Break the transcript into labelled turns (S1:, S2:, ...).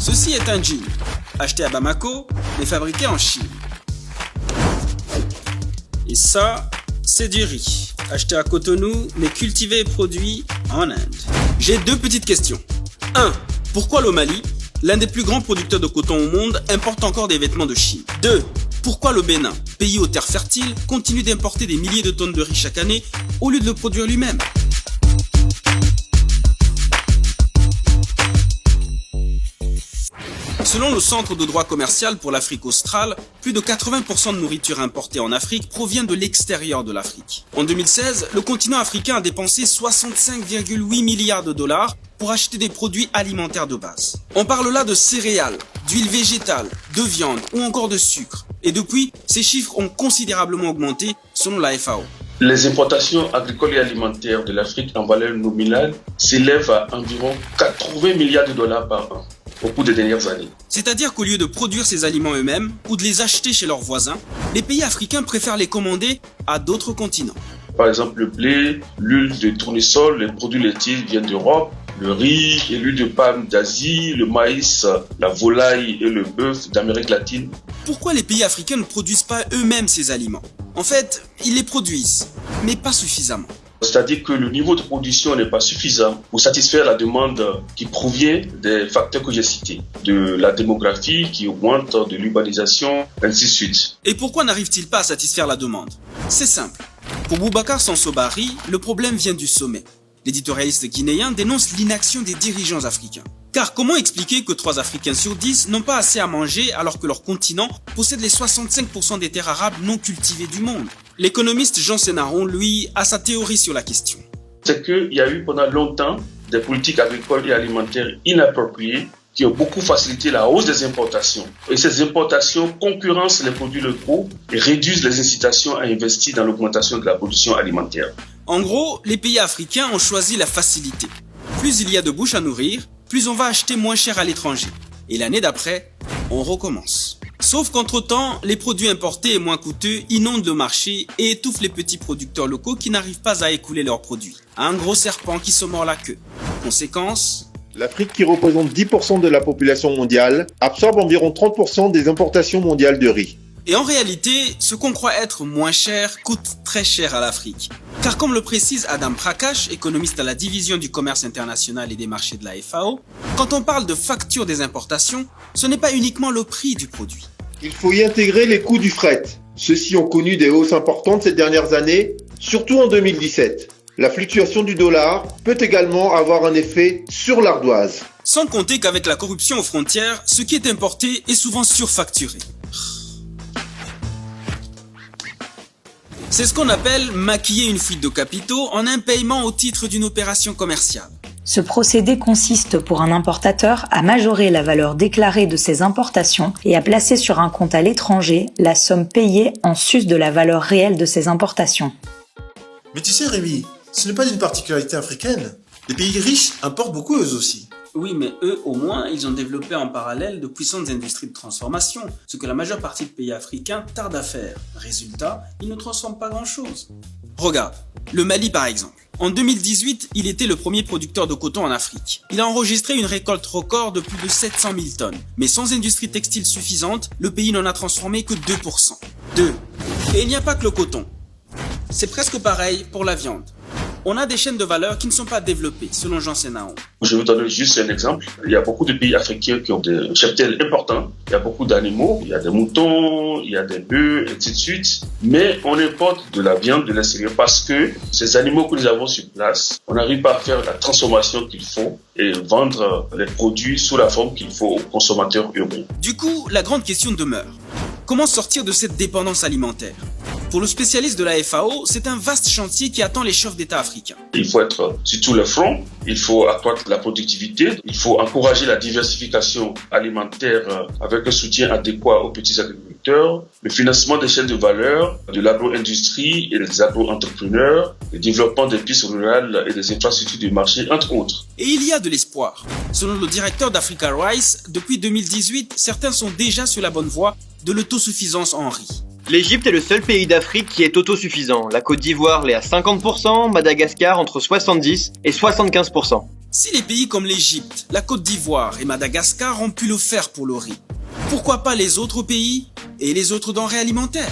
S1: Ceci est un jean, acheté à Bamako, mais fabriqué en Chine. Et ça, c'est du riz, acheté à Cotonou, mais cultivé et produit en Inde. J'ai deux petites questions. 1. Pourquoi le Mali, l'un des plus grands producteurs de coton au monde, importe encore des vêtements de Chine? 2. Pourquoi le Bénin, pays aux terres fertiles, continue d'importer des milliers de tonnes de riz chaque année au lieu de le produire lui-même? Selon le Centre de droit commercial pour l'Afrique australe, plus de 80% de nourriture importée en Afrique provient de l'extérieur de l'Afrique. En 2016, le continent africain a dépensé 65,8 milliards de dollars pour acheter des produits alimentaires de base. On parle là de céréales, d'huile végétale, de viande ou encore de sucre. Et depuis, ces chiffres ont considérablement augmenté selon la FAO.
S2: Les importations agricoles et alimentaires de l'Afrique en valeur nominale s'élèvent à environ 80 milliards de dollars par an au cours des dernières années.
S1: C'est-à-dire qu'au lieu de produire ces aliments eux-mêmes ou de les acheter chez leurs voisins, les pays africains préfèrent les commander à d'autres continents.
S2: Par exemple, le blé, l'huile de tournesol, les produits laitiers viennent d'Europe, le riz et l'huile de palme d'Asie, le maïs, la volaille et le bœuf d'Amérique latine.
S1: Pourquoi les pays africains ne produisent pas eux-mêmes ces aliments? En fait, ils les produisent, mais pas suffisamment.
S2: C'est-à-dire que le niveau de production n'est pas suffisant pour satisfaire la demande qui provient des facteurs que j'ai cités, de la démographie qui augmente, de l'urbanisation, ainsi de suite.
S1: Et pourquoi n'arrive-t-il pas à satisfaire la demande? C'est simple. Pour Boubacar Sansobari, le problème vient du sommet. L'éditorialiste guinéen dénonce l'inaction des dirigeants africains. Car comment expliquer que 3 Africains sur 10 n'ont pas assez à manger alors que leur continent possède les 65% des terres arables non cultivées du monde? L'économiste Jean Sénaron, lui, a sa théorie sur la question.
S2: C'est qu'il y a eu pendant longtemps des politiques agricoles et alimentaires inappropriées qui ont beaucoup facilité la hausse des importations. Et ces importations concurrencent les produits locaux et réduisent les incitations à investir dans l'augmentation de la production alimentaire.
S1: En gros, les pays africains ont choisi la facilité. Plus il y a de bouches à nourrir, plus on va acheter moins cher à l'étranger. Et l'année d'après, on recommence. Sauf qu'entre-temps, les produits importés et moins coûteux inondent le marché et étouffent les petits producteurs locaux qui n'arrivent pas à écouler leurs produits. Un gros serpent qui se mord la queue. Conséquence,
S3: l'Afrique, qui représente 10% de la population mondiale, absorbe environ 30% des importations mondiales de riz.
S1: Et en réalité, ce qu'on croit être moins cher coûte très cher à l'Afrique. Car comme le précise Adam Prakash, économiste à la division du commerce international et des marchés de la FAO, quand on parle de facture des importations, ce n'est pas uniquement le prix du produit.
S3: Il faut y intégrer les coûts du fret. Ceux-ci ont connu des hausses importantes ces dernières années, surtout en 2017. La fluctuation du dollar peut également avoir un effet sur l'ardoise.
S1: Sans compter qu'avec la corruption aux frontières, ce qui est importé est souvent surfacturé. C'est ce qu'on appelle maquiller une fuite de capitaux en un paiement au titre d'une opération commerciale.
S4: Ce procédé consiste pour un importateur à majorer la valeur déclarée de ses importations et à placer sur un compte à l'étranger la somme payée en sus de la valeur réelle de ses importations.
S5: Mais tu sais Rémi, ce n'est pas une particularité africaine. Les pays riches importent beaucoup eux aussi.
S1: Oui, mais eux, au moins, ils ont développé en parallèle de puissantes industries de transformation, ce que la majeure partie de pays africains tardent à faire. Résultat, ils ne transforment pas grand-chose. Regarde, le Mali par exemple. En 2018, il était le premier producteur de coton en Afrique. Il a enregistré une récolte record de plus de 700 000 tonnes. Mais sans industrie textile suffisante, le pays n'en a transformé que 2%. 2. Et il n'y a pas que le coton. C'est presque pareil pour la viande. On a des chaînes de valeur qui ne sont pas développées, selon Jean Sénaon.
S2: Je vais vous donner juste un exemple. Il y a beaucoup de pays africains qui ont des cheptels importants. Il y a beaucoup d'animaux. Il y a des moutons, il y a des bœufs, ainsi de suite. Mais on importe de la viande de l'extérieur parce que ces animaux que nous avons sur place, on n'arrive pas à faire la transformation qu'il faut et vendre les produits sous la forme qu'il faut aux consommateurs urbains.
S1: Du coup, la grande question demeure. Comment sortir de cette dépendance alimentaire ? Pour le spécialiste de la FAO, c'est un vaste chantier qui attend les chefs d'État africains.
S2: Il faut être sur tous les fronts, il faut accroître la productivité, il faut encourager la diversification alimentaire avec un soutien adéquat aux petits agriculteurs, le financement des chaînes de valeur, de l'agro-industrie et des agro-entrepreneurs, le développement des pistes rurales et des infrastructures de marché, entre autres.
S1: Et il y a de l'espoir. Selon le directeur d'Africa Rice, depuis 2018, certains sont déjà sur la bonne voie de l'autosuffisance en riz.
S6: L'Égypte est le seul pays d'Afrique qui est autosuffisant. La Côte d'Ivoire l'est à 50%, Madagascar entre 70 et 75%.
S1: Si les pays comme l'Égypte, la Côte d'Ivoire et Madagascar ont pu le faire pour le riz, pourquoi pas les autres pays et les autres denrées alimentaires ?